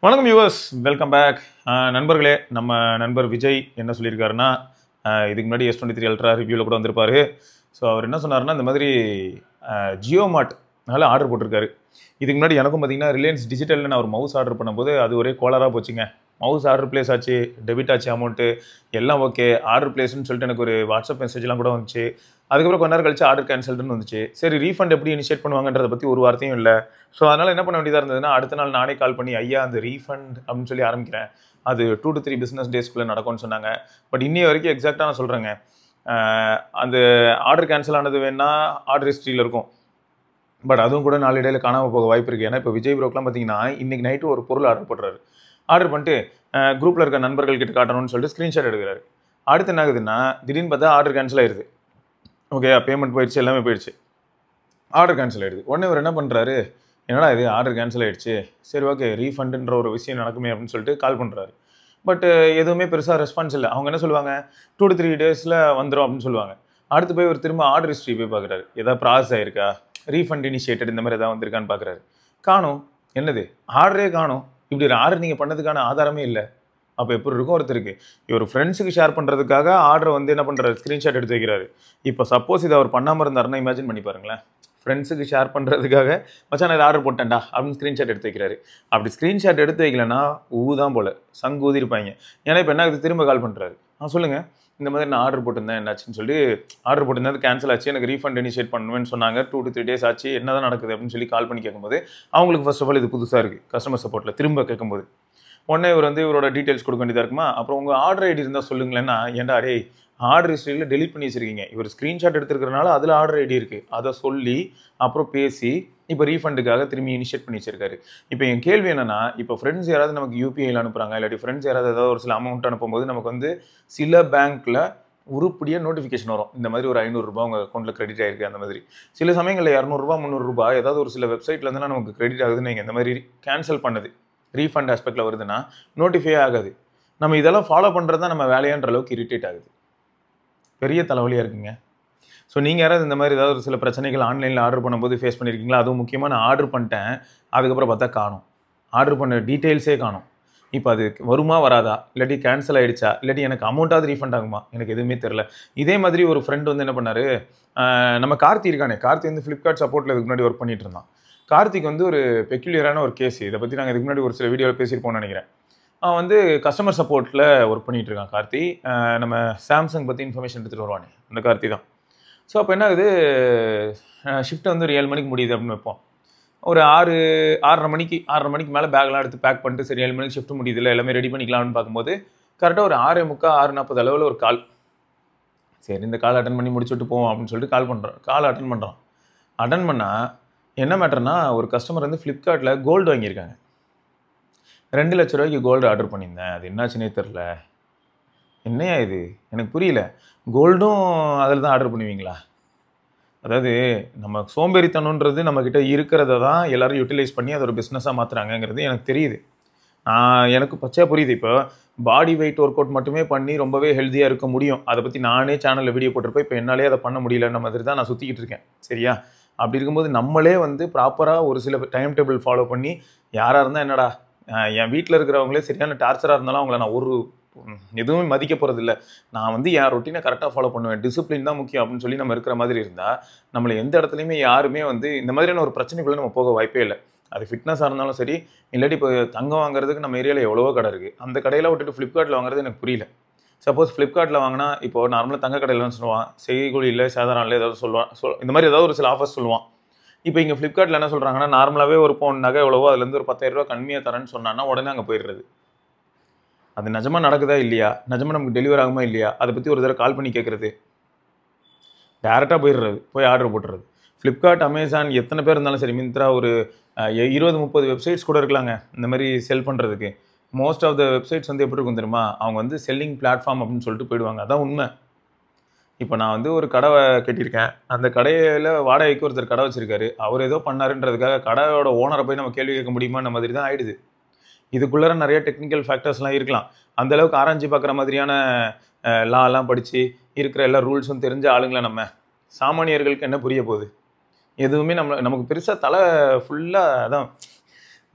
வணக்கம் viewers, welcome back. நண்பர்களே, நம்ம நண்பர் விஜய் என்ன சொல்லியிருக்காருன்னா, இதுக்கு முன்னாடி S23 அல்ட்ரா ரிவ்யூவில் கூட வந்திருப்பாரு. ஸோ அவர் என்ன சொன்னார்னா, இந்த மாதிரி ஜியோ மார்ட் அதனால் ஆர்டர் போட்டிருக்காரு. இதுக்கு முன்னாடி எனக்கும் பார்த்தீங்கன்னா ரிலையன்ஸ் டிஜிட்டலில் நான் ஒரு மவுஸ் ஆர்டர் பண்ணும்போது அது ஒரே கோளாராக போச்சுங்க. மவுஸ் ஆர்டர் பிளேஸ் ஆச்சு, டெபிட் ஆச்சு அமௌண்ட்டு, எல்லாம் ஓகே. ஆர்டர் பிளேஸ்ன்னு சொல்லிட்டு எனக்கு ஒரு வாட்ஸ்அப் மெசேஜ்லாம் கூட வந்துச்சு. அதுக்கப்புறம் கொஞ்ச நேரம் கழிச்சு ஆர்டர் கேன்சல்டுன்னு வந்துச்சு. சரி, ரீஃபண்ட் எப்படி இனிஷியேட் பண்ணுவாங்கன்றதை பற்றி ஒரு வார்த்தையும் இல்லை. ஸோ அதனால் என்ன பண்ண வேண்டியதாக இருந்ததுன்னா, அடுத்த நாள் நானே கால் பண்ணி, ஐயா அந்த ரீஃபண்ட் அப்படின்னு சொல்லி ஆரம்பிக்கிறேன், அது 2 to 3 பிஸ்னஸ் டேஸ்க்குள்ளே நடக்கும்னு சொன்னாங்க. பட் இன்னைய வரைக்கும் எக்ஸாக்டாக நான் சொல்கிறேங்க, அந்த ஆர்டர் கேன்சல் ஆனது வேணால் ஆர்டர் ஹிஸ்ட்ரியில் இருக்கும். பட் அதுவும் கூட நாளடைவில் காணாமல் போக வாய்ப்பு இருக்குது. ஏன்னா இப்போ விஜய் ப்ரோக்கெலாம் பார்த்தீங்கன்னா இன்றைக்கி நைட்டு ஒரு பொருள் ஆர்டர் போடுறாரு. ஆர்டர் பண்ணிட்டு குரூப்பில் இருக்க நண்பர்கள் கிட்ட காட்டணும்னு சொல்லிட்டு ஸ்க்ரீன்ஷாட் எடுக்கிறாரு. அடுத்து என்ன ஆகுதுன்னா, திடீர்னு பார்த்தா ஆர்டர் கேன்சல் ஆயிடுது. ஓகே, பேமெண்ட் போயிடுச்சு, எல்லாமே போயிடுச்சு, ஆர்டர் கேன்சல் ஆகிடுது. உடனே அவர் என்ன பண்ணுறாரு, என்னடா இது ஆர்டர் கேன்சல் ஆகிடுச்சு, சரி ஓகே ரீஃபண்டுன்ற ஒரு விஷயம் நடக்குமே அப்படின்னு சொல்லிட்டு கால் பண்ணுறாரு. பட் எதுவுமே பெருசாக ரெஸ்பான்ஸ் இல்லை. அவங்க என்ன சொல்லுவாங்க, 2 to 3 டேஸில் வந்துடும் அப்படின்னு சொல்லுவாங்க. அடுத்து போய் ஒரு திரும்ப ஆர்டர் ஹிஸ்ட்ரி போய் பார்க்குறாரு, ஏதாவது ப்ராசஸ் ஆயிருக்கா, ரீஃபண்ட் இனிஷியேட்டட் இந்த மாதிரி ஏதாவது வந்திருக்கான்னு பார்க்குறாரு. காணும், என்னது ஆர்டரே காணும். இப்படி ஒரு ஆர்டர் நீங்கள் பண்ணதுக்கான ஆதாரமே இல்லை. அப்போ எப்படி இருக்கும் ஒருத்தருக்கு, இவர் ஃப்ரெண்ட்ஸுக்கு ஷேர் பண்ணுறதுக்காக ஆர்டரை வந்து என்ன பண்ணுறாரு, ஸ்க்ரீன்ஷாட் எடுத்து வைக்கிறாரு. இப்போ சப்போஸ் இதை அவர் பண்ணாமல் இருந்தாருன்னா இமேஜின் பண்ணி பாருங்களேன். ஃப்ரெண்ட்ஸுக்கு ஷேர் பண்ணுறதுக்காக மச்சான் நான் இதை ஆர்டர் போட்டேன்டா அப்படின்னு ஸ்க்ரீன்ஷாட் எடுத்து வைக்கிறாரு. அப்படி ஸ்க்ரீன்ஷாட் எடுத்து வைக்கலன்னா ஊதான் போல் சங்கு ஊதிருப்பாங்க. ஏன்னா இப்போ என்ன ஆகுது, திரும்ப கால் பண்ணுறாரு. சொல்லுங்கள், இந்த மாதிரி நான் ஆர்டர் போட்டிருந்தேன், என்னாச்சுன்னு சொல்லி ஆர்டர் போட்டிருந்தேன், அது கேன்சல் ஆச்சு, எனக்கு ரீஃபண்ட் இனிஷியேட் பண்ணுவேன்னு சொன்னாங்க, 2 to 3 டேஸ் ஆச்சு, என்ன தான் நடக்குது அப்படின்னு சொல்லி கால் பண்ணி கேட்கும்போது அவங்களுக்கு ஃபர்ஸ்ட் ஆஃப் ஆல் இது புதுசாக இருக்குது. கஸ்டமர் சப்போர்ட்டில் திரும்ப கேட்கும்போது உடனே இவர் வந்து இவரோட டீட்டெயில்ஸ் கொடுக்க வேண்டியதாக இருக்குமா. அப்புறம் உங்கள் ஆர்டர் ஐடி இருந்தால் சொல்லுங்களேன்னா, ஏன்டா அரே ஆர்டர் ஹிஸ்ட்ரியில் டெலிட் பண்ணி வச்சிருக்கீங்க, இவர் ஸ்க்ரீன்ஷாட் எடுத்துருக்கிறனால அதில் ஆர்டர் ஐடி இருக்குது, அதை சொல்லி அப்புறம் பேசி இப்போ ரீஃபண்டுக்காக திரும்பி இனிஷியேட் பண்ணி வச்சிருக்காரு. இப்போ என் கேள்வி என்னன்னா, இப்போ ஃப்ரெண்ட்ஸ் யாராவது நமக்கு யூபிஐயில் அனுப்புகிறாங்க, இல்லாட்டி ஃப்ரெண்ட்ஸ் யாராவது ஏதாவது ஒரு சில அமௌண்ட் அனுப்பும்போது நமக்கு வந்து சில பேங்க்கில் உருப்படியாக நோட்டிஃபிகேஷன் வரும், இந்த மாதிரி ஒரு 500 ரூபாய் உங்கள் அக்கௌண்ட்டில் கிரெடிட் ஆயிருக்கு. அந்த மாதிரி சில சமயங்களில் 200 ரூபாய் 300 ரூபாய் ஏதாவது ஒரு சில வெப்சைட்லேருந்துலாம் நமக்கு கிரெடிட் ஆகுதுன்னு நீங்கள் இந்த மாதிரி கேன்சல் பண்ணது ரீஃபண்ட் ஆஸ்பெக்டில் வருதுன்னா நோட்டிஃபை ஆகாது. நம்ம இதெல்லாம் ஃபாலோ பண்ணுறது தான் நம்ம வேலையான்ற அளவுக்கு இரிட்டேட் ஆகுது. பெரிய தலைவலியாக இருக்குங்க. ஸோ நீங்கள் யாராவது இந்த மாதிரி ஏதாவது ஒரு சில பிரச்சனைகள் ஆன்லைனில் ஆர்டர் பண்ணும்போது ஃபேஸ் பண்ணியிருக்கீங்களா? அதுவும் முக்கியமாக நான் ஆர்டர் பண்ணிட்டேன், அதுக்கப்புறம் பார்த்தா காணும், ஆர்டர் பண்ண டீட்டெயில்ஸே காணும். இப்போ அது வருமா வராதா, இல்லாட்டி கேன்சல் ஆகிடுச்சா, இல்லாட்டி எனக்கு அமௌண்ட்டாவது ரீஃபண்ட் ஆகுமா, எனக்கு எதுவுமே தெரில. இதே மாதிரி ஒரு ஃப்ரெண்ட் வந்து என்ன பண்ணார், நம்ம கார்த்தி இருக்கானே, கார்த்தி வந்து ஃப்ளிப்கார்ட் சப்போர்ட்டில் இதுக்கு முன்னாடி ஒர்க் பண்ணிட்டு இருந்தான். கார்த்திக் வந்து ஒரு பெக்யூலியரான ஒரு கேஸ், இதை பற்றி நாங்கள் இதுக்கு முன்னாடி ஒரு சில வீடியோவில் பேசியிருப்போம்னு நினைக்கிறேன். அவன் வந்து கஸ்டமர் சப்போர்ட்டில் ஒர்க் பண்ணிகிட்டு இருக்கான் கார்த்தி. நம்ம சாம்சங் பற்றி இன்ஃபர்மேஷன் எடுத்துகிட்டு வருவானே அந்த கார்த்தி தான். ஸோ அப்போ என்ன ஆகுது, ஷிஃப்ட்டை வந்து ஒரு 7 மணிக்கு முடியுது அப்படின்னு வைப்போம். ஒரு 6:30 மணிக்கு மேலே பேக்லாம் எடுத்து பேக் பண்ணிட்டு சரி 7 மணிக்கு ஷிஃப்ட் முடியுது இல்லை, எல்லாமே ரெடி பண்ணிக்கலாம்னு பார்க்கும்போது கரெக்டாக ஒரு 6:45 6:40 அளவில் ஒரு கால். சரி இந்த கால் அட்டன் பண்ணி முடிச்சுட்டு போவோம் அப்படின்னு சொல்லிட்டு கால் அட்டன் பண்ணுறான். அட்டன் பண்ணால் என்ன மேட்டர்னா, ஒரு கஸ்டமர் வந்து ஃப்ளிப்கார்ட்டில் கோல்டு வாங்கியிருக்காங்க. 2 லட்ச ரூபாய்க்கு கோல்டு ஆர்டர் பண்ணியிருந்தேன், அது என்னாச்சுன்னே தெரில. என்னையா இது எனக்கு புரியல, கோல்டும் அதில் தான் ஆர்டர் பண்ணுவீங்களா? அதாவது நம்ம சோம்பேறித்தனன்றது நம்மக்கிட்ட இருக்கிறத தான் எல்லோரும் யூட்டிலைஸ் பண்ணி அதை ஒரு பிஸ்னஸாக மாற்றுறாங்கங்கிறது எனக்கு தெரியுது. எனக்கு பச்சையாக புரியுது. இப்போ பாடி வெயிட் ஒர்க் அவுட் மட்டுமே பண்ணி ரொம்பவே ஹெல்த்தியாக இருக்க முடியும், அதை பற்றி நானே சேனலில் வீடியோ போட்டிருப்பேன். இப்போ என்னாலே அதை பண்ண முடியலன்ற மாதிரி தான் நான் சுற்றிக்கிட்டு இருக்கேன். சரியா? அப்படி இருக்கும்போது நம்மளே வந்து ப்ராப்பராக ஒரு சில டைம் டேபிள் ஃபாலோ பண்ணி, யாராக இருந்தால் என்னடா, என் வீட்டில் இருக்கிறவங்களே சரியான டார்ச்சராக இருந்தாலும் அவங்கள நான் ஒரு எதுவுமே மதிக்க போகிறதில்ல, நான் வந்து என் ரொட்டீனை கரெக்டாக ஃபாலோ பண்ணுவேன், டிசிப்ளின் தான் முக்கியம் அப்படின்னு சொல்லி நம்ம இருக்கிற மாதிரி இருந்தால் நம்மளை எந்த இடத்துலையுமே யாருமே வந்து இந்த மாதிரியான ஒரு பிரச்சனைக்குள்ளே நம்ம போக வாய்ப்பே இல்லை. அது ஃபிட்னஸாக இருந்தாலும் சரி, இல்லாட்டி இப்போ தங்கம் வாங்குறதுக்கு நம்ம ஏரியாவில் எவ்வளவோ கடை இருக்குது, அந்த கடையில் விட்டுட்டு ஃப்ளிப்கார்ட்டில் வாங்குறது எனக்கு புரியல. சப்போஸ் ஃப்ளிப்கார்ட்டில் வாங்கினா இப்போது நார்மலாக தங்க கடையில்னு சொல்லுவான், செய்கூலி இல்லை சாதாரண ஏதாவது சொல்லுவான், இந்த மாதிரி ஏதாவது ஒரு சில ஆஃபர்ஸ் சொல்லுவான். இப்போ இங்கே ஃப்ளிப்கார்ட்டில் என்ன சொல்கிறாங்கன்னா, நார்மலாகவே ஒரு பவுன் நகை எவ்வளவோ அதுலேருந்து ஒரு 10,000 ரூபா கம்மியாக தரேன்னு சொன்னான்னா உடனே அங்கே போயிடுறது. அது நிஜமாக நடக்குதா இல்லையா, நிஜமாக நமக்கு டெலிவர் ஆகுமா இல்லையா, அதை பற்றி ஒரு தடவை கால் பண்ணி கேட்குறது, டேரெக்டாக போயிடுறது, போய் ஆர்டர் போட்டுறது. ஃப்ளிப்கார்ட், அமேசான் எத்தனை பேர் இருந்தாலும் சரி, மிந்த்ரா ஒரு 20-30 வெப்சைட்ஸ் கூட இருக்கலாங்க இந்த மாதிரி செல் பண்ணுறதுக்கு. மோஸ்ட் ஆஃப் த வெப்சைட்ஸ் வந்து எப்படி இருக்கும் தெரியுமா, அவங்க வந்து செல்லிங் பிளாட்ஃபார்ம் அப்படின்னு சொல்லிட்டு போயிடுவாங்க. அதான் உண்மை. இப்போ நான் வந்து ஒரு கடை கட்டியிருக்கேன், அந்த கடையில் வாடகைக்கு ஒருத்தர் கடை வச்சிருக்காரு, அவர் ஏதோ பண்ணாருன்றதுக்காக கடையோட ஓனரை போய் நம்ம கேள்வி கேட்க முடியுமான்ற மாதிரி தான் ஆயிடுது. இதுக்குள்ளே நிறைய டெக்னிக்கல் ஃபேக்டர்ஸ்லாம் இருக்கலாம். அந்தளவுக்கு ஆராய்ச்சி பார்க்குற மாதிரியான லாலாம் படித்து இருக்கிற எல்லா ரூல்ஸும் தெரிஞ்ச ஆளுங்களை நம்ம சாமானியர்களுக்கு என்ன புரிய போகுது? எதுவுமே நமக்கு பெருசாக தலை ஃபுல்லாக அதான்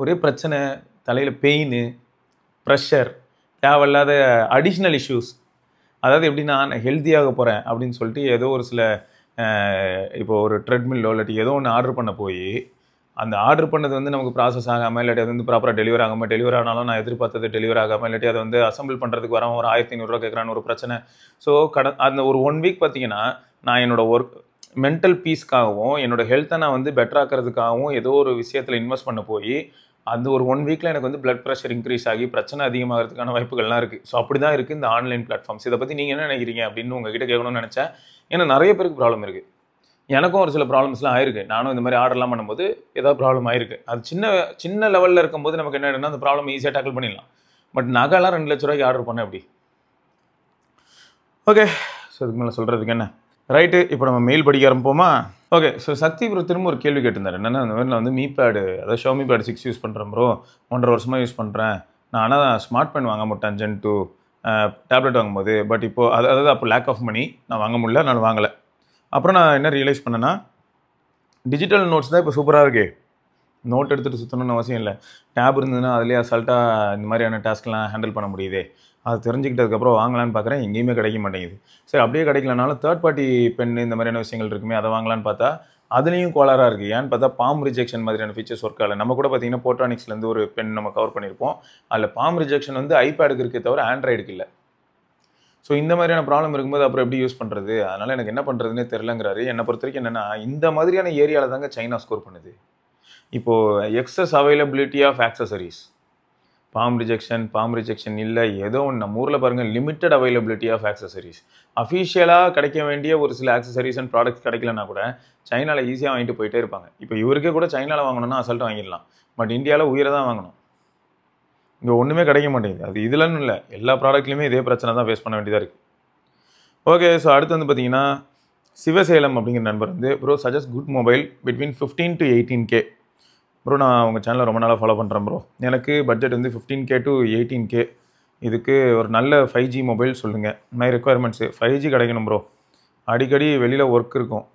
ஒரே பிரச்சனை, தலையில் பெயின், ப்ரெஷர், தேவையில்லாத அடிஷ்னல் இஷ்யூஸ். அதாவது எப்படின்னா, நான் ஹெல்த்தியாக போகிறேன் அப்படின்னு சொல்லிட்டு ஏதோ ஒரு சில இப்போ ஒரு ட்ரெட்மில்லோ இல்லாட்டி ஏதோ ஒன்று ஆர்டர் பண்ண போய் அந்த ஆர்டர் பண்ணது வந்து நமக்கு ப்ராசஸ் ஆகாமல் இல்லாட்டி அது வந்து ப்ராப்பராக டெலிவர் ஆகாமல், டெலிவர் ஆனாலும் நான் எதிர்பார்த்தது டெலிவர் ஆகாமல், இல்லாட்டி அதை வந்து அசம்பிள் பண்ணுறதுக்கு வரவன் ஒரு 1500 கேட்குறான்னு ஒரு பிரச்சனை. ஸோ அந்த ஒரு 1 வீக் பார்த்தீங்கன்னா, நான் என்னோட ஒர்க் மென்டல் பீஸ்க்காகவும் என்னோட ஹெல்த்தை நான் வந்து பெட்டர் ஆக்கிறதுக்காகவும் ஏதோ ஒரு விஷயத்தில் இன்வெஸ்ட் பண்ண போய் அந்த ஒரு 1 வீக்கில் எனக்கு வந்து பிளட் ப்ரெஷர் இன்க்ரீஸ் ஆகி பிரச்சனை அதிகமாகிறதுக்கான வாய்ப்புகள்லாம் இருக்குது. ஸோ அப்படி தான் இருக்குது இந்த ஆன்லைன் பிளாட்ஃபார்ம்ஸ். இதை பற்றி நீங்கள் என்ன நினைக்கிறீங்க அப்படின்னு உங்ககிட்ட கேட்கணும்னு நினச்சேன். ஏன்னா நிறைய பேருக்கு ப்ராப்ளம் இருக்குது. எனக்கும் ஒரு சில ப்ராப்ளம்ஸ்லாம் ஆயிருக்கு. நானும் இந்த மாதிரி ஆர்டர்லாம் பண்ணும்போது ஏதாவது ப்ராப்ளம் ஆயிருக்கு. அது சின்ன லெவலில் இருக்கும்போது நமக்கு என்ன ஆகிடும்னா அந்த ப்ராப்ளம் ஈஸியாக டேக்கிள் பண்ணிடலாம். பட் நகைலாம் 2 லட்ச ரூபாய்க்கு ஆர்டர் பண்ண எப்படி? ஓகே, ஸோ இதுக்கு மேலே சொல்கிறதுக்கு என்ன? ரைட்டு, இப்போ நம்ம மெயில் படிக்க ஆரம்பிப்போமா? ஓகே, ஸோ சக்தி ப்ரோ திரும்ப ஒரு கேள்வி கேட்டிருந்தார். என்னென்னா, இந்த மாதிரி நான் வந்து மீபேடு, அதாவது ஷாமி பேட் 6 யூஸ் பண்ணுறேன் ப்ரோ, 1.5 வருஷமாக யூஸ் பண்ணுறேன். நான் ஆனால் ஸ்மார்ட் பென் வாங்க மாட்டேன் Gen 2 டேப்லெட் வாங்கும்போது. பட் இப்போது அதாவது அப்போ லேக் ஆஃப் மணி, நான் வாங்க முடியல, நான் வாங்கலை. அப்புறம் நான் என்ன ரியலைஸ் பண்ணேன்னா, டிஜிட்டல் நோட்ஸ் தான் இப்போ சூப்பராக இருக்குது. நோட் எடுத்துகிட்டு சுற்றணும்னு அவசியம் இல்லை. டேப் இருந்ததுன்னா அதிலே அசால்ட்டாக இந்த மாதிரியான டாஸ்க்லாம் ஹேண்டில் பண்ண முடியுது. அது தெரிஞ்சுக்கிட்டதுக்கப்புறம் வாங்கலான்னு பார்க்குறேன், எங்கேயுமே கிடைக்க மாட்டேங்குது. சரி, அப்படியே கிடைக்கலனாலும் தேர்ட் பார்ட்டி பென் இந்த மாதிரியான விஷயங்கள் இருக்குமே, அதை வாங்கலான்னு பார்த்தா அதுலேயும் கோளாறாக இருக்குது. ஏன்னு பார்த்தா பாம் ரிஜெக்ஷன் மாதிரியான ஃபீச்சர்ஸ் ஒர்க் ஆகலை. நம்ம கூட பார்த்தீங்கன்னா போட்ரானிக்ஸ்லேருந்து ஒரு பென் நம்ம கவர் பண்ணியிருப்போம். அதில் பாம் ரிஜெக்ஷன் வந்து ஐபேடுக்கு இருக்கே தவிர ஆண்ட்ராய்டுக்கு இல்லை. ஸோ இந்த மாதிரியான ப்ராப்ளம் இருக்கும்போது அப்புறம் எப்படி யூஸ் பண்ணுறது? அதனால் எனக்கு என்ன பண்ணுறதுனே தெரிலங்கிறாரு. என்னை பொறுத்த வரைக்கும் என்னென்னா, இந்த மாதிரியான ஏரியாவில் தாங்க சைனா ஸ்கோர் பண்ணுது. இப்போது excess availability of accessories, palm rejection இல்லை, ஏதோ ஒன்று நம்ம ஊரில் பாருங்கள், லிமிட்டட் அவைலபிலிட்டி ஆஃப் ஆக்சசரிஸ். அஃபிஷியலாக கிடைக்க வேண்டிய ஒரு சில ஆக்சசரிஸ் அண்ட் ப்ராடக்ட்ஸ் கிடைக்கலன்னா கூட சைனாவில் ஈஸியாக வாங்கிட்டு போயிட்டே இருப்பாங்க. இப்போ இவருக்கே கூட சைனாவில் வாங்கணும்னா அசால்ட்டாக வாங்கிடலாம். பட் இந்தியாவில் உயிரை தான் வாங்கணும். இங்கே ஒன்றுமே கிடைக்க மாட்டேங்குது. அது இதுலன்னு இல்லை, எல்லா ப்ராடக்ட்லையுமே இதே பிரச்சனை தான் ஃபேஸ் பண்ண வேண்டியதாக இருக்குது. ஓகே, ஸோ அடுத்து வந்து பார்த்தீங்கன்னா, சிவசேலம் அப்படிங்கிற நண்பர் வந்து, bro suggest good mobile between 15 to 18K. Bro நான் உங்கள் சேனலை ரொம்ப நாளாக ஃபாலோ பண்ணுறேன் ப்ரோ. எனக்கு பட்ஜெட் வந்து 15K to 18K. இதுக்கு ஒரு நல்ல 5G மொபைல் சொல்லுங்கள். மை ரெக்குவயர்மெண்ட்ஸு 5G கிடைக்கணும் ப்ரோ. அடிக்கடி வெளியில் ஒர்க் இருக்கும்.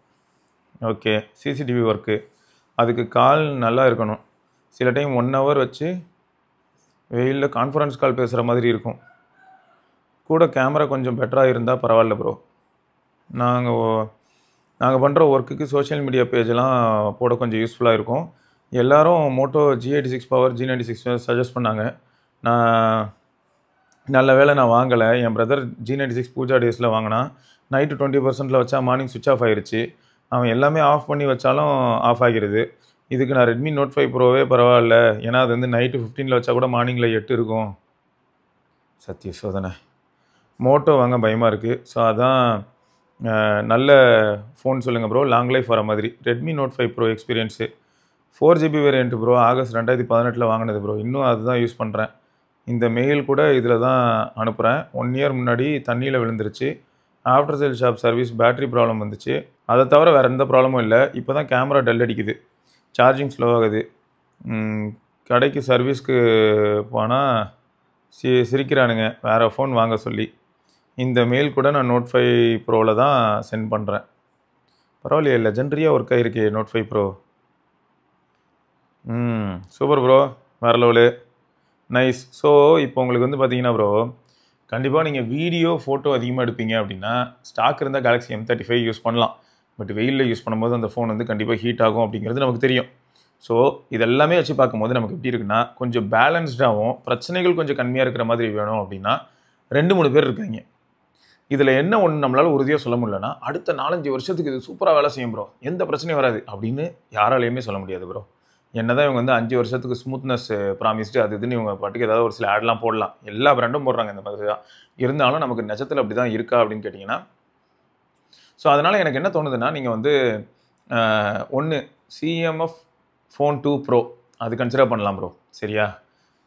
ஓகே, சிசிடிவி ஒர்க்கு, அதுக்கு கால் நல்லா இருக்கணும். சில டைம் 1 hour வச்சு வெயிலில் கான்ஃபரன்ஸ் கால் பேசுகிற மாதிரி இருக்கும். கூட கேமரா கொஞ்சம் பெட்டராக இருந்தால் பரவாயில்ல ப்ரோ. நாங்கள் பண்ணுற ஒர்க்குக்கு சோஷியல் மீடியா பேஜெல்லாம் போட கொஞ்சம் யூஸ்ஃபுல்லாக இருக்கும். எல்லோரும் Moto G86 power, G96 suggest பண்ணாங்க. நான் நல்ல வேலை நான் வாங்கலை. என் பிரதர் G96 பூஜா டேஸில் வாங்கினா நைட்டு 20% வச்சா மார்னிங் சுவிட்ச் ஆஃப் ஆகிருச்சு. அவன் எல்லாமே ஆஃப் பண்ணி வச்சாலும் ஆஃப் ஆகிடுது. இதுக்கு நான் ரெட்மி நோட் 5 ப்ரோவே பரவாயில்ல. ஏன்னா அது வந்து நைட்டு 15 வச்சா கூட மார்னிங்கில் 8 இருக்கும். சத்திய சோதனை. மோட்டோ வாங்க பயமாக இருக்குது. ஸோ அதான் நல்ல ஃபோன் சொல்லுங்கள் ப்ரோ, லாங் லைஃப் வர மாதிரி. Redmi note 5 pro experience 4GB variant pro, August 2018 வாங்கினது ப்ரோ. இன்னும் அதுதான் யூஸ் பண்ணுறேன். இந்த மெயில் கூட இதில் தான் அனுப்புகிறேன். 1 year முன்னாடி தண்ணியில் விழுந்துருச்சு. After sale shop service battery problem வந்துச்சு. அதை தவிர வேறு எந்த ப்ராப்ளமும் இல்லை. இப்போ தான் கேமரா டல் அடிக்குது, சார்ஜிங் ஸ்லோ ஆகுது. கடைக்கு சர்வீஸ்க்கு போனால் சிரிக்கிறானுங்க வேறு ஃபோன் வாங்க சொல்லி. இந்த மெயில் கூட நான் நோட் 5 ப்ரோவில் தான் சென்ட் பண்ணுறேன். பரவாயில்லையே, லெஜெண்டரியாக ஒர்க் ஆகிருக்கு நோட் 5 ப்ரோ. சூப்பர் ப்ரோ, வேறு லெவலு, நைஸ். ஸோ இப்போ உங்களுக்கு வந்து பார்த்தீங்கன்னா ப்ரோ, கண்டிப்பாக நீங்கள் வீடியோ ஃபோட்டோ அதிகமாக எடுப்பீங்க அப்படின்னா ஸ்டாக் இருந்தால் Galaxy M35 யூஸ் பண்ணலாம். பட் வெயிலில் யூஸ் பண்ணும்போது அந்த ஃபோன் வந்து கண்டிப்பாக ஹீட் ஆகும் அப்படிங்கிறது நமக்கு தெரியும். ஸோ இதெல்லாமே வச்சு பார்க்கும்போது நமக்கு எப்படி இருக்குன்னா, கொஞ்சம் பேலன்ஸ்டாகவும் பிரச்சனைகள் கொஞ்சம் கம்மியாக இருக்கிற மாதிரி வேணும் அப்படின்னா 2-3 பேர் இருக்காங்க. இதில் என்ன ஒன்று நம்மளால் உறுதியாக சொல்ல முடியலன்னா, அடுத்த 4-5 வருஷத்துக்கு இது சூப்பராக வேலை செய்யும் ப்ரோ, எந்த பிரச்சனையும் வராது அப்படின்னு யாராலையுமே சொல்ல முடியாது ப்ரோ. என்ன தான் இவங்க வந்து 5 வருஷத்துக்கு ஸ்மூத்னஸ் ப்ராமிஸ்டு அது இதுன்னு இவங்க பாட்டுக்கு ஏதாவது ஒரு சில ஆட்லாம் போடலாம். எல்லா பிராண்டும் போடுறாங்க இந்த மாதிரி தான். இருந்தாலும் நமக்கு நிஜத்தில் அப்படி தான் இருக்கா அப்படின்னு கேட்டிங்கன்னா, ஸோ அதனால் எனக்கு என்ன தோணுதுன்னா, நீங்கள் வந்து ஒன்று CMF Phone 2 Pro அது கன்சிடர் பண்ணலாம் ப்ரோ, சரியா?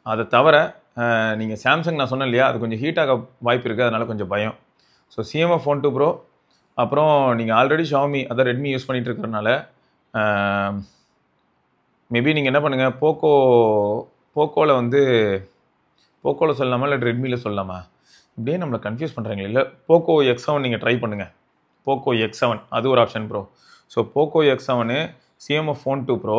அதை தவிர நீங்கள் சாம்சங் நான் சொன்னேன் இல்லையா, அது கொஞ்சம் ஹீட்டாக வாய்ப்பு இருக்குது, அதனால் கொஞ்சம் பயம். ஸோ CMF Phone 2 Pro, அப்புறம் நீங்கள் ஆல்ரெடி ஷாமி அதான் ரெட்மி யூஸ் பண்ணிகிட்டு இருக்கிறனால மேபி நீங்கள் என்ன பண்ணுங்கள், போக்கோவில் வந்து போக்கோவில் சொல்லலாமா இல்லை ரெட்மியில் சொல்லலாமா? இப்படியே நம்மளை கன்ஃபியூஸ் பண்ணுறாங்களே. இல்லை, போக்கோ X7 நீங்கள் ட்ரை பண்ணுங்கள். போக்கோ X7 அது ஒரு option bro. So Poco X7 CMF Phone 2 Pro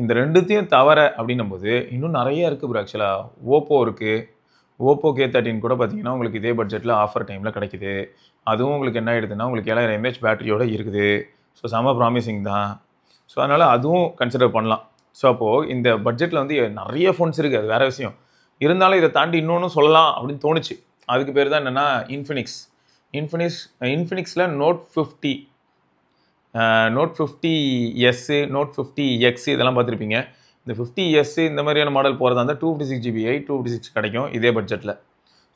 இந்த ரெண்டுத்தையும் தவிர அப்படின்னும்போது இன்னும் நிறைய இருக்குது ப்ரோ. ஆக்சுவலாக ஓப்போ இருக்குது. ஓப்போ K13 கூட பார்த்தீங்கன்னா உங்களுக்கு இதே பட்ஜெட்டில் ஆஃபர் டைமில் கிடைக்குது. அதுவும் உங்களுக்கு என்ன ஆகிடுதுன்னா உங்களுக்கு 7000 mAh பேட்டரியோடு இருக்குது. ஸோ செம ப்ராமிசிங் தான். ஸோ அதனால் அதுவும் கன்சிடர் பண்ணலாம். ஸோ அப்போது இந்த பட்ஜெட்டில் வந்து நிறைய ஃபோன்ஸ் இருக்குது, அது வேறு விஷயம். இருந்தாலும் இதை தாண்டி இன்னொன்று சொல்லலாம் அப்படின்னு தோணுச்சு. அதுக்கு பேர் தான் என்னென்னா இன்ஃபினிக்ஸில் note 50 note 50S note 50X இதெல்லாம் பார்த்துருப்பீங்க. இந்த 50S இந்த மாதிரியான மாடல் போகிறதா இருந்தால் 256GB 256 கிடைக்கும் இதே பட்ஜெட்டில்.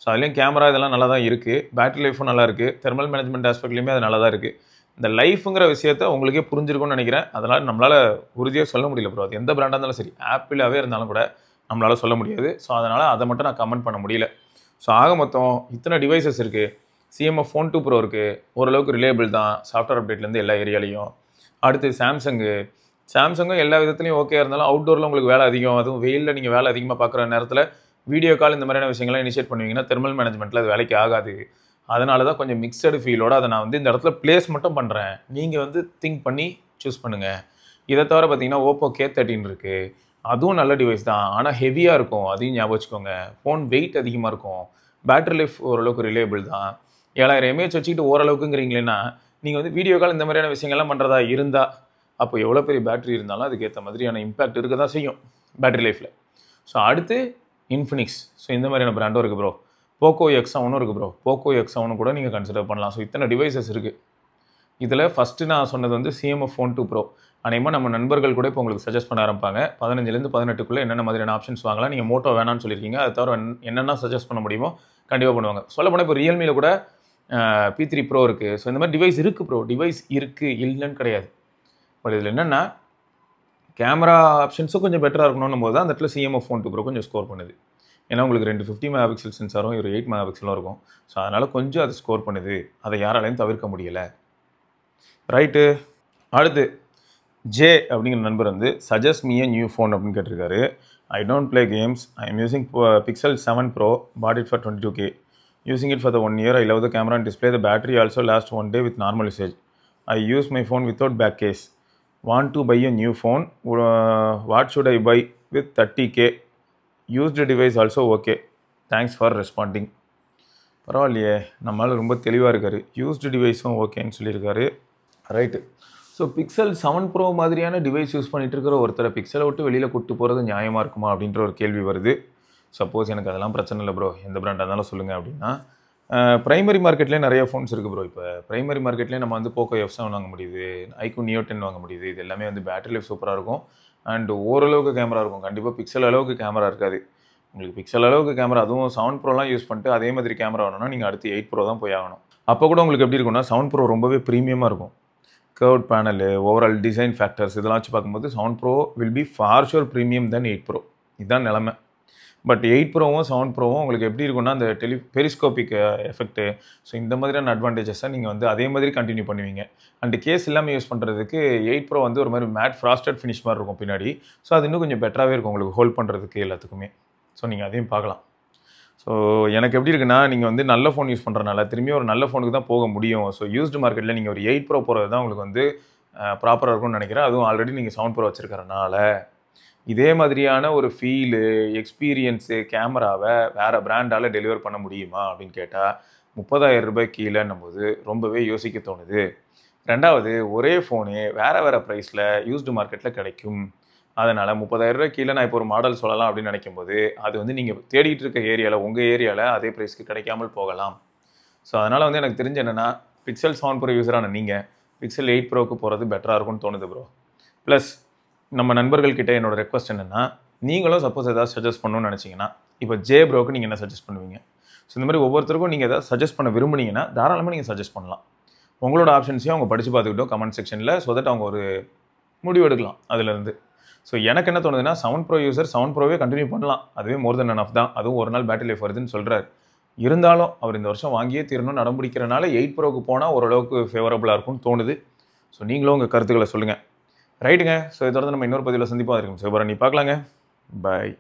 ஸோ அதுலேயும் கேமரா இதெல்லாம் நல்லா தான் இருக்குது. பேட்டரி லைஃபும் நல்லா இருக்குது. தெர்மல் மேனேஜ்மெண்ட் ஆஸ்பெக்ட்லேயுமே அது நல்லா தான் இருக்குது. இந்த லைஃபுங்கிற விஷயத்த உங்களுக்கே புரிஞ்சிருக்கும்னு நினைக்கிறேன். அதனால் நம்மளால் உறுதியாக சொல்ல முடியல ப்ரோ. அது எந்த பிராண்டாக இருந்தாலும் சரி, ஆப்பிளாகவே இருந்தாலும் கூட நம்மளால் சொல்ல முடியாது. ஸோ அதனால் அதை மட்டும் நான் கமெண்ட் பண்ண முடியல. ஸோ ஆக மொத்தம் இத்தனை டிவைசஸ் இருக்குது. CMF Phone 2 Pro இருக்குது. ஓரளவுக்கு ரிலேபிள் தான் சாஃப்ட்வேர் அப்டேட்லேருந்து எல்லா ஏரியாலையும். அடுத்து சாம்சங்கும் எல்லா விதத்துலையும் ஓகே இருந்தாலும் அவுட்டோரில் உங்களுக்கு வேலை அதிகம். அதுவும் வெயிலில் நீங்கள் வேலை அதிகமாக பார்க்குற நேரத்தில் வீடியோ கால் இந்த மாதிரியான விஷயங்கள்லாம் இனிஷியேட் பண்ணுவீங்கன்னா தெர்மல் மேனேஜ்மெண்ட்டில் அது வேலைக்கு ஆகாது. அதனால தான் கொஞ்சம் மிக்சடு ஃபீலோட அதை நான் வந்து இந்த இடத்துல ப்ளேஸ் மட்டும் பண்ணுறேன். நீங்கள் வந்து திங்க் பண்ணி சூஸ் பண்ணுங்கள். இதை தவிர பார்த்தீங்கன்னா ஓப்போ K13 இருக்குது. அதுவும் நல்ல டிவைஸ் தான். ஆனால் ஹெவியாக இருக்கும். அதையும் ஞாபகம் வச்சுக்கோங்க. ஃபோன் வெயிட் அதிகமாக இருக்கும். பேட்டரி லைஃப் ஓரளவுக்கு ரிலேபிள் தான். 7000 mAh வச்சுக்கிட்டு ஓரளவுக்குங்கிறீங்களேன்னா நீங்கள் வந்து வீடியோ கால் இந்த மாதிரியான விஷயங்கள்லாம் பண்ணுறதா இருந்தால் அப்போ எவ்வளோ பெரிய பேட்டரி இருந்தாலும் அதுக்கேற்ற மாதிரியான இம்பாக்ட் இருக்க தான் செய்யும் பேட்டரி லைஃப்பில். ஸோ அடுத்து இன்ஃபினிக்ஸ். ஸோ இந்த மாதிரியான பிராண்டும் இருக்குது ப்ரோ. போக்கோ X7 இருக்குது ப்ரோ. போக்கோ X7 கூட நீங்கள் கன்சிடர் பண்ணலாம். ஸோ இத்தனை டிவைசஸ் இருக்குது. இதில் ஃபஸ்ட்டு நான் சொன்னது வந்து CMF Phone 2 Pro. அநேகமாக நம்ம நண்பர்கள் கூட இப்போ உங்களுக்கு சஜஸ்ட் பண்ண ஆரம்பிப்பாங்க. 15லேருந்து 18க்குள்ளே என்னென்ன மாதிரியான ஆப்ஷன்ஸ் வாங்கலாம். நீங்கள் மோட்டோ வேணான்னு சொல்லியிருக்கீங்க. அது தவிர என்னென்ன சஜஸ்ட் பண்ண முடியுமோ கண்டிப்பாக பண்ணுவாங்க. சொல்ல போனால் இப்போ ரியல்மியில் கூட P3 Pro இருக்குது. ஸோ இந்த மாதிரி டிவைஸ் இருக்குது ப்ரோ. டிவைஸ் இருக்குது, இல்லைன்னு கிடையாது. பட் இதில் என்னென்னா கேமரா ஆப்ஷன்ஸும் கொஞ்சம் பெட்டராக இருக்கணும் போது தான் அந்த இடத்துல CMF Phone 2 Pro கொஞ்சம் ஸ்கோர் பண்ணுது. ஏன்னா உங்களுக்கு 2 50 MP சென்சாரும் ஒரு 8 MP இருக்கும். ஸோ அதனால் கொஞ்சம் அது ஸ்கோர் பண்ணுது. அதை யாராலையும் தவிர்க்க முடியலை. ரைட்டு. அடுத்து ஜே அப்படிங்கிற நண்பர் வந்து suggest me a new phone அப்படின்னு கேட்டிருக்காரு. I don't play games. I am using Pixel 7 Pro. Bought it for 22K. Using it for the 1 year. I love the camera and display. The battery also lasts 1 day with normal usage. I use my phone without back case. Want to buy a new phone. What should I buy with 30K? Used device also okay. Thanks for responding. பரவாயில்லையே, நம்மளால் ரொம்ப தெளிவாக இருக்காரு. Used டிவைஸும் ஓகேன்னு சொல்லியிருக்காரு. Right. So Pixel 7 Pro மாதிரியான device use பண்ணிகிட்டு இருக்கிற ஒருத்தரை பிக்சலை விட்டு வெளியில் கூட்டு போகிறது நியாயமாக இருக்குமா அப்படின்ற ஒரு கேள்வி வருது. சப்போஸ் எனக்கு அதெல்லாம் பிரச்சனை இல்லை ப்ரோ, எந்த பிராண்டாக இருந்தாலும் சொல்லுங்கள் அப்படின்னா, ப்ரைமரி மார்க்கெட்லேயே நிறைய ஃபோன்ஸ் இருக்குது ப்ரோ. இப்போ ப்ரைமரி மார்க்கெட்லேயே நம்ம வந்து போக்கோ F7 வாங்க முடியுது, iQOO Neo 10 வாங்க முடியுது. இது எல்லாமே வந்து பேட்டரி லைஃப் சூப்பராக இருக்கும் அண்ட் ஓரளவுக்கு கேமரா இருக்கும். கண்டிப்பாக பிக்சல் அளவுக்கு கேமரா இருக்காது. உங்களுக்கு பிக்சல் அளவுக்கு கேமரா, அதுவும் 7 Proலாம் யூஸ் பண்ணிட்டு அதே மாதிரி கேமரா வேணும்னா நீங்கள் அடுத்து 8 Pro தான் போய் ஆகணும். அப்போ கூட உங்களுக்கு எப்படி இருக்கும்னா 7 Pro ரொம்பவே ப்ரீமியமாக இருக்கும். Curved panel, overall design factors இதெல்லாம் வச்சு பார்க்கும்போது 7 Pro will be for sure premium then 8 Pro. இதுதான் நிலமை. பட் 8 Proவும் 7 Proவும் உங்களுக்கு எப்படி இருக்குன்னா அந்த பெரிஸ்கோபிக் எஃபெக்ட்டு, ஸோ இந்த மாதிரியான அட்வான்டேஜஸை நீங்கள் வந்து அதே மாதிரி கண்டினியூ பண்ணுவீங்க. அண்ட் கேஸ் இல்லாமல் யூஸ் பண்ணுறதுக்கு 8 Pro வந்து ஒரு மாதிரி மேட் ஃப்ராஸ்டட் ஃபினிஷ் மாதிரி இருக்கும் பின்னாடி. ஸோ அது இன்னும் கொஞ்சம் பெட்டராகவே இருக்கும் உங்களுக்கு ஹோல்ட் பண்ணுறதுக்கு எல்லாத்துக்குமே. ஸோ நீங்கள் அதையும் பார்க்கலாம். ஸோ எனக்கு எப்படி இருக்குன்னா, நீங்கள் வந்து நல்ல ஃபோன் யூஸ் பண்ணுறனால திரும்பி ஒரு நல்ல ஃபோனுக்கு தான் போக முடியும். ஸோ யூஸ்டு மார்க்கெட்டில் நீங்கள் ஒரு 8 Pro போகிறது தான் உங்களுக்கு வந்து ப்ராப்பராக இருக்கும்னு நினைக்கிறேன். அதுவும் ஆல்ரெடி நீங்கள் 7 Pro வச்சுருக்கறனால இதே மாதிரியான ஒரு ஃபீலு, எக்ஸ்பீரியன்ஸு, கேமராவை வேறு பிராண்டால் டெலிவர் பண்ண முடியுமா அப்படின்னு கேட்டால் 30,000 ரூபாய் கீழேன்னும் போது ரொம்பவே யோசிக்க தோணுது. ரெண்டாவது, ஒரே ஃபோனே வேறு வேறு ப்ரைஸில் யூஸ்டு மார்க்கெட்டில் கிடைக்கும். அதனால் 30,000 ரூபாய் கீழே நான் இப்போ ஒரு மாடல் சொல்லலாம் அப்படின்னு நினைக்கும் போது அது வந்து நீங்கள் தேடிட்டு இருக்க ஏரியாவில், உங்கள் ஏரியாவில் அதே ப்ரைஸ்க்கு கிடைக்காமல் போகலாம். ஸோ அதனால் வந்து எனக்கு தெரிஞ்ச என்னென்னா, Pixel 7 Pro யூஸரான நீங்கள் Pixel 8 Proக்கு போகிறது பெட்டராக இருக்கும்னு தோணுது ப்ரோ. ப்ளஸ் நம்ம நண்பர்கள்கிட்ட என்னோடய ரெக்வஸ்ட் என்னென்னா, நீங்களும் சப்போஸ் ஏதாவது சஜஸ்ட் பண்ணணும்னு நினச்சிங்கன்னா, இப்போ ஜே ப்ரோக்கு நீங்கள் என்ன சஜஸ்ட் பண்ணுவீங்க? ஸோ இந்த மாதிரி ஒவ்வொருத்தருக்கும் நீங்கள் ஏதாவது சஜஸ்ட் பண்ண விரும்புனீங்கன்னா தாராளமாக நீங்கள் சஜஸ்ட் பண்ணலாம். உங்களோட ஆப்ஷன்ஸையும் அவங்க படித்து பார்த்துக்கிட்டோம் கமெண்ட் செக்ஷனில். ஸோ தட் அவங்க ஒரு முடிவு எடுக்கலாம் அதுலேருந்து. ஸோ எனக்கு என்ன தோணுதுன்னா, 7 Pro யூசர் 7 Proவே கண்டினியூ பண்ணலாம். அதுவே மோர் தென் எனஃப் தான். அதுவும் ஒரு நாள் பேட்டரி லைஃப் வருதுன்னு சொல்கிறார். இருந்தாலும் அவர் இந்த வருஷம் வாங்கியே தீரணும்னு நடம்பிடிக்கிறனால 8 Proக்கு போனால் ஓரளவுக்கு ஃபேவரபுளாக இருக்கும்னு தோணுது. ஸோ நீங்களும் உங்கள் கருத்துக்களை சொல்லுங்கள். ரைட்டுங்க. ஸோ இதோட நம்ம இன்னொரு பதிவில் சந்திப்பாக இருக்கும். சிவபரணி பார்க்கலாங்க. பாய்.